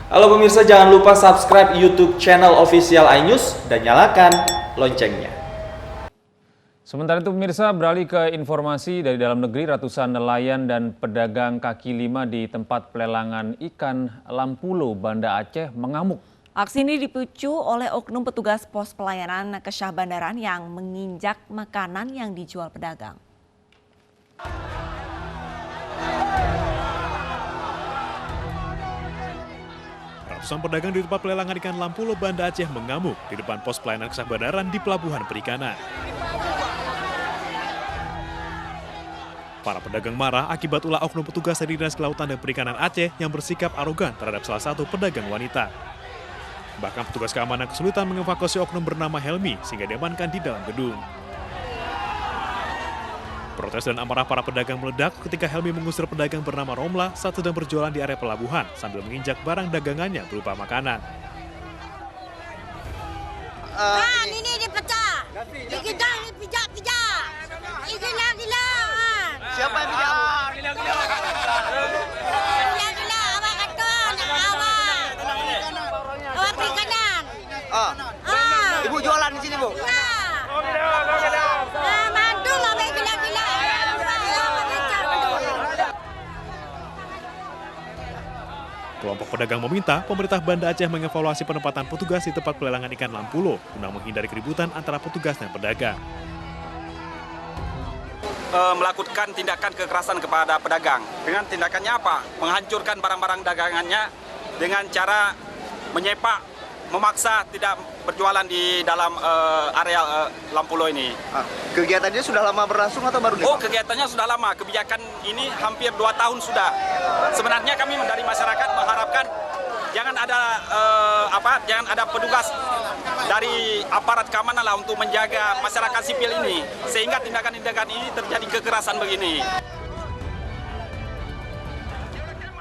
Halo pemirsa, jangan lupa subscribe YouTube channel official iNews dan nyalakan loncengnya. Sementara itu pemirsa, beralih ke informasi dari dalam negeri, ratusan nelayan dan pedagang kaki lima di tempat pelelangan ikan Lampulo, Banda Aceh mengamuk. Aksi ini dipicu oleh oknum petugas pos pelayanan Kesyah Bandaran yang menginjak makanan yang dijual pedagang. Ratusan pedagang di tempat pelelangan ikan Lampulo, Banda Aceh mengamuk di depan pos pelayanan Kesyah Bandaran di Pelabuhan Perikanan. Para pedagang marah akibat ulah oknum petugas dari Dinas Kelautan dan Perikanan Aceh yang bersikap arogan terhadap salah satu pedagang wanita. Bahkan petugas keamanan kesulitan mengevakuasi oknum bernama Helmi sehingga diamankan di dalam gedung. Protes dan amarah para pedagang meledak ketika Helmi mengusir pedagang bernama Romla saat sedang berjualan di area pelabuhan sambil menginjak barang dagangannya berupa makanan. Ini dipecah. Dikejar, dipijak-pijak. Gila-gila. Siapa yang pijak? Gila-gila, awak kata nak awak. Awak perikanan. Ibu jualan di sini, Bu? Mantul lah, gila-gila. Kelompok pedagang meminta pemerintah Banda Aceh mengevaluasi penempatan petugas di tempat pelelangan ikan Lampulo guna menghindari keributan antara petugas dan pedagang. Melakukan tindakan kekerasan kepada pedagang. Dengan tindakannya apa? Menghancurkan barang-barang dagangannya dengan cara menyepak, memaksa tidak berjualan di dalam area Lampulo ini. Kegiatannya sudah lama berlangsung atau baru nih? Oh, kegiatannya sudah lama. Kebijakan ini hampir 2 tahun sudah. Sebenarnya kami dari masyarakat mengharapkan jangan ada petugas dari aparat keamanan lah untuk menjaga masyarakat sipil ini sehingga tindakan-tindakan ini terjadi kekerasan begini.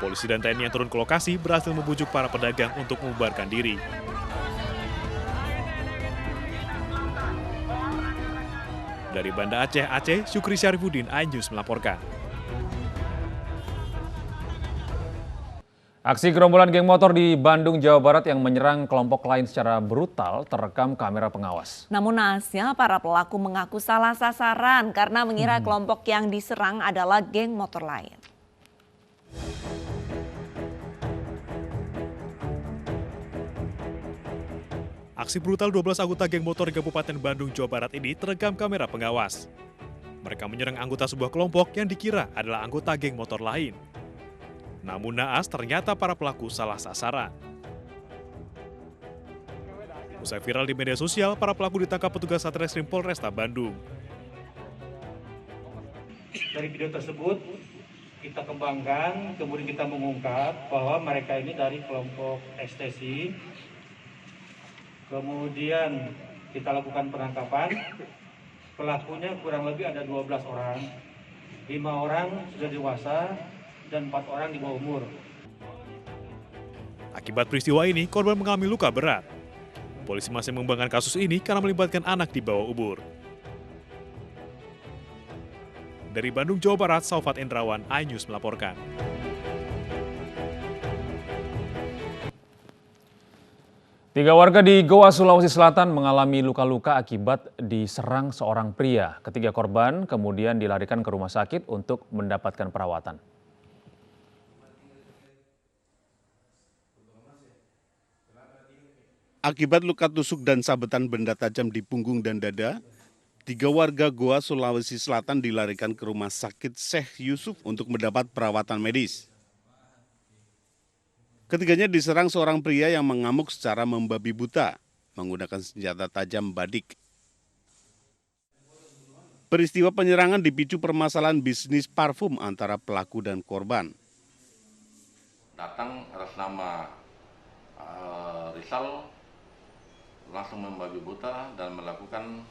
Polisi dan TNI yang turun ke lokasi berhasil membujuk para pedagang untuk membubarkan diri. Dari Banda Aceh, Syukri Syarifuddin, iNews melaporkan. Aksi gerombolan geng motor di Bandung, Jawa Barat yang menyerang kelompok lain secara brutal terekam kamera pengawas. Namun naasnya para pelaku mengaku salah sasaran karena mengira kelompok yang diserang adalah geng motor lain. Aksi brutal 12 anggota geng motor di Kabupaten Bandung, Jawa Barat ini terekam kamera pengawas. Mereka menyerang anggota sebuah kelompok yang dikira adalah anggota geng motor lain. Namun naas ternyata para pelaku salah sasaran. Usai viral di media sosial, para pelaku ditangkap petugas Satreskrim Polresta Bandung. Dari video tersebut kita kembangkan, kemudian kita mengungkap bahwa mereka ini dari kelompok ekstasi. Kemudian kita lakukan penangkapan. Pelakunya kurang lebih ada 12 orang. 5 orang sudah dewasa dan 4 orang di bawah umur. Akibat peristiwa ini, korban mengalami luka berat. Polisi masih mengembangkan kasus ini karena melibatkan anak di bawah umur. Dari Bandung, Jawa Barat, Saufat Endrawan, iNews melaporkan. Tiga warga di Goa, Sulawesi Selatan mengalami luka-luka akibat diserang seorang pria. Ketiga korban kemudian dilarikan ke rumah sakit untuk mendapatkan perawatan. Akibat luka tusuk dan sabetan benda tajam di punggung dan dada, 3 warga Goa, Sulawesi Selatan dilarikan ke rumah sakit Syekh Yusuf untuk mendapat perawatan medis. Ketiganya diserang seorang pria yang mengamuk secara membabi buta, menggunakan senjata tajam badik. Peristiwa penyerangan dipicu permasalahan bisnis parfum antara pelaku dan korban. Datang atas nama Rizal langsung membabi buta dan melakukan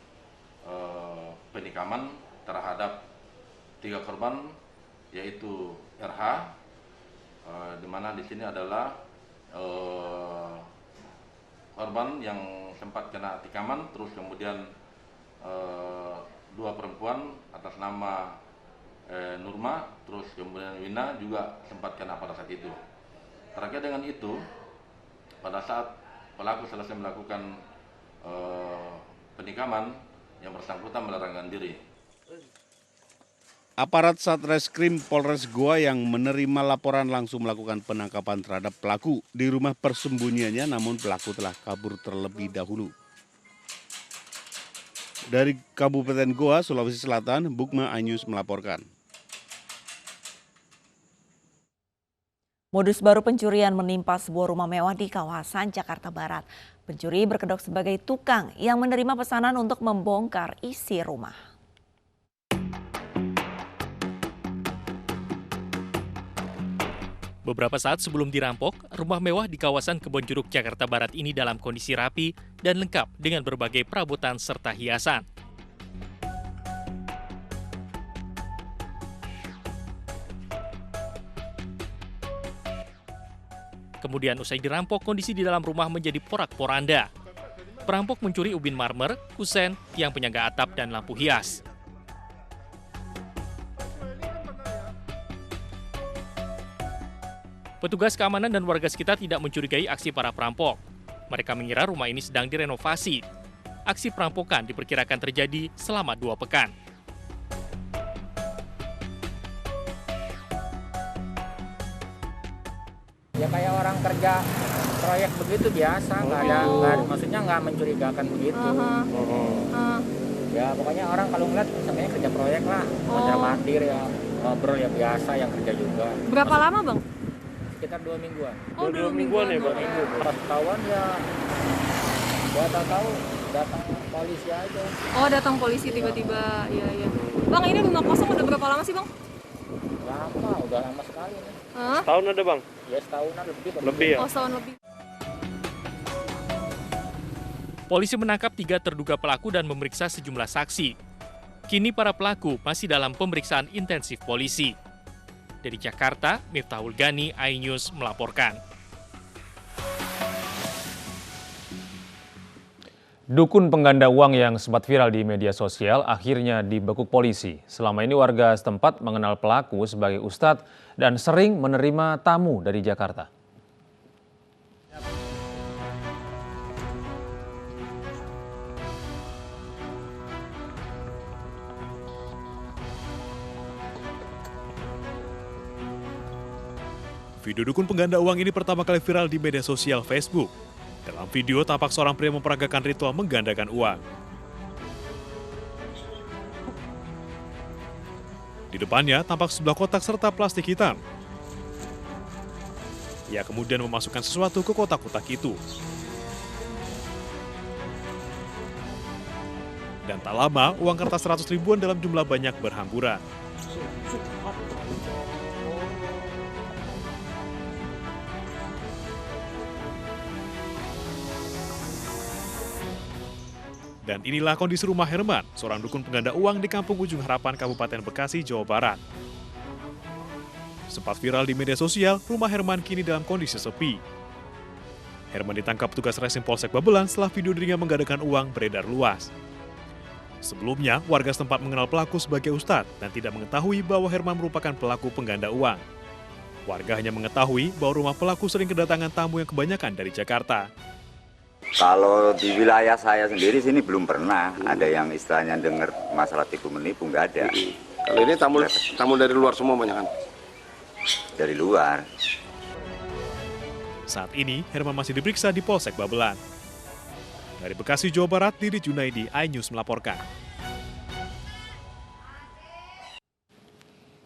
penikaman terhadap 3 korban, yaitu RH, di mana di sini adalah korban yang sempat kena tikaman, terus kemudian 2 perempuan atas nama Nurma, terus kemudian Wina juga sempat kena pada saat itu. Terkait dengan itu, pada saat pelaku selesai melakukan penikaman, yang bersangkutan melarikan diri. Aparat Satreskrim Polres Goa yang menerima laporan langsung melakukan penangkapan terhadap pelaku di rumah persembunyiannya, namun pelaku telah kabur terlebih dahulu. Dari Kabupaten Goa, Sulawesi Selatan, Bukma iNews melaporkan. Modus baru pencurian menimpa sebuah rumah mewah di kawasan Jakarta Barat. Pencuri berkedok sebagai tukang yang menerima pesanan untuk membongkar isi rumah. Beberapa saat sebelum dirampok, rumah mewah di kawasan Kebonjeruk, Jakarta Barat ini dalam kondisi rapi dan lengkap dengan berbagai perabotan serta hiasan. Kemudian usai dirampok, kondisi di dalam rumah menjadi porak-poranda. Perampok mencuri ubin marmer, kusen, tiang penyangga atap, dan lampu hias. Petugas keamanan dan warga sekitar tidak mencurigai aksi para perampok. Mereka mengira rumah ini sedang direnovasi. Aksi perampokan diperkirakan terjadi selama 2 pekan. Ya kayak orang kerja proyek begitu biasa, maksudnya nggak mencurigakan begitu. Ya pokoknya orang kalau ngeliat sebenarnya kerja proyek lah, kerja mandir ya, ngobrol ya biasa yang kerja juga. Berapa lama bang? Sekitar 2 mingguan. Oh 2 mingguan ya bang? Pas ketahuan ya tahu datang polisi aja. Oh datang polisi tiba-tiba, iya. Bang ini rumah kosong udah berapa lama sih bang? Lama, udah lama sekali nih. Setahun ada bang? Ya setahunan lebih. Lebih ya? Oh setahun lebih. Polisi menangkap 3 terduga pelaku dan memeriksa sejumlah saksi. Kini para pelaku masih dalam pemeriksaan intensif polisi. Dari Jakarta, Miftahul Gani, iNews melaporkan. Dukun pengganda uang yang sempat viral di media sosial akhirnya dibekuk polisi. Selama ini warga setempat mengenal pelaku sebagai ustadz dan sering menerima tamu dari Jakarta. Video dukun pengganda uang ini pertama kali viral di media sosial Facebook. Dalam video tampak seorang pria memperagakan ritual menggandakan uang. Di depannya tampak sebuah kotak serta plastik hitam. Ia kemudian memasukkan sesuatu ke kotak-kotak itu. Dan tak lama, uang kertas 100 ribuan dalam jumlah banyak berhamburan. Dan inilah kondisi rumah Herman, seorang dukun pengganda uang di Kampung Ujung Harapan, Kabupaten Bekasi, Jawa Barat. Sempat viral di media sosial, rumah Herman kini dalam kondisi sepi. Herman ditangkap petugas Reskrim Polsek Babelan setelah video dirinya menggandakan uang beredar luas. Sebelumnya, warga setempat mengenal pelaku sebagai ustadz dan tidak mengetahui bahwa Herman merupakan pelaku pengganda uang. Warga hanya mengetahui bahwa rumah pelaku sering kedatangan tamu yang kebanyakan dari Jakarta. Kalau di wilayah saya sendiri sini belum pernah ada yang istilahnya dengar masalah tipu menipu, nggak ada. Kalau ini tamu dari luar semua banyak kan? Dari luar. Saat ini Herman masih diperiksa di Polsek Babelan. Dari Bekasi, Jawa Barat, Didi Junaidi, iNews melaporkan.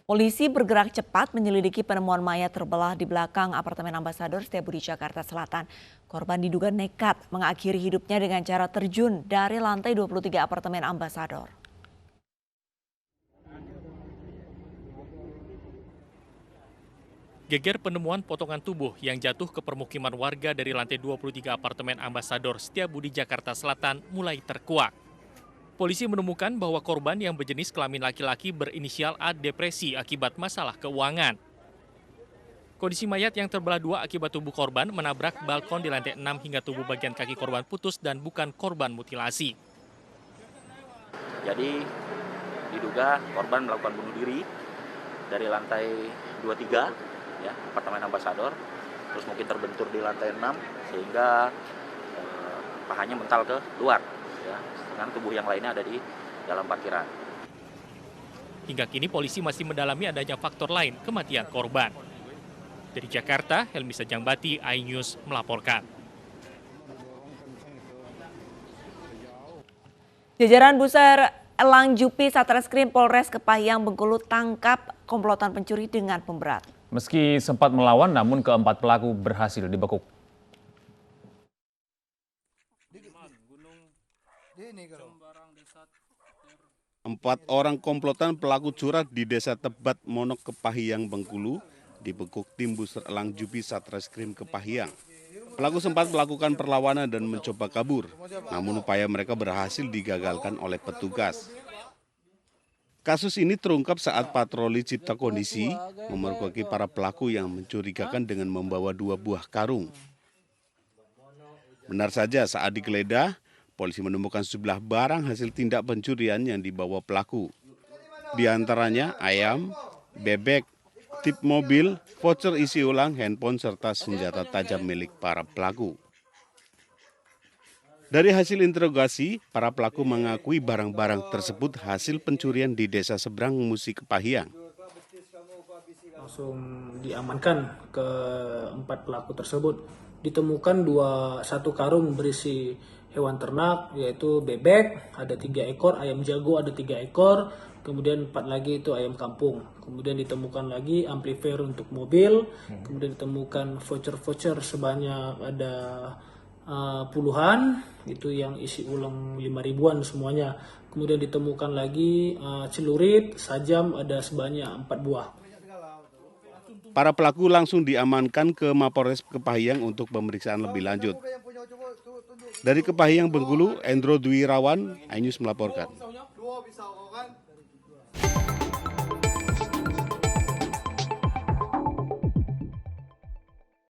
Polisi bergerak cepat menyelidiki penemuan mayat terbelah di belakang apartemen Ambasador Setiabudi, Jakarta Selatan. Korban diduga nekat mengakhiri hidupnya dengan cara terjun dari lantai 23 apartemen Ambasador. Geger penemuan potongan tubuh yang jatuh ke permukiman warga dari lantai 23 apartemen Ambasador Setiabudi, Jakarta Selatan mulai terkuak. Polisi menemukan bahwa korban yang berjenis kelamin laki-laki berinisial A depresi akibat masalah keuangan. Kondisi mayat yang terbelah 2 akibat tubuh korban menabrak balkon di lantai 6 hingga tubuh bagian kaki korban putus dan bukan korban mutilasi. Jadi diduga korban melakukan bunuh diri dari lantai 23 ya, apartemen Ambasador terus mungkin terbentur di lantai 6 sehingga pahanya mental ke luar, ya, dengan tubuh yang lainnya ada di dalam parkiran. Hingga kini polisi masih mendalami adanya faktor lain kematian korban. Dari Jakarta, Helmi Sajangbati, iNews melaporkan. Jajaran Buser Elang Jupi Satreskrim Polres Kepahyang Bengkulu tangkap komplotan pencuri dengan pemberat. Meski sempat melawan, namun keempat pelaku berhasil dibekuk. Empat orang komplotan pelaku curat di Desa Tebat Monok Kepahyang Bengkulu dibekuk tim Buser Elang Jupi Satreskrim Kepahyang. Pelaku sempat melakukan perlawanan dan mencoba kabur, namun upaya mereka berhasil digagalkan oleh petugas. Kasus ini terungkap saat patroli cipta kondisi memergoki para pelaku yang mencurigakan dengan membawa 2 buah karung. Benar saja saat digeledah, polisi menemukan sejumlah barang hasil tindak pencurian yang dibawa pelaku. Di antaranya ayam, bebek, tip mobil, voucher isi ulang, handphone, serta senjata tajam milik para pelaku. Dari hasil interogasi, para pelaku mengakui barang-barang tersebut hasil pencurian di Desa Seberang Musi Kepahyang. Langsung diamankan ke 4 pelaku tersebut. Ditemukan satu karung berisi hewan ternak, yaitu bebek, ada 3 ekor, ayam jago ada 3 ekor, kemudian 4 lagi itu ayam kampung. Kemudian ditemukan lagi amplifier untuk mobil, kemudian ditemukan voucher-voucher sebanyak ada puluhan, itu yang isi ulang 5 ribuan semuanya. Kemudian ditemukan lagi celurit, sajam ada sebanyak 4 buah. Para pelaku langsung diamankan ke Mapolres Kepahyang untuk pemeriksaan lebih lanjut. Dari Kepahyang Bengkulu, Endro Dwi Rawan, iNews melaporkan.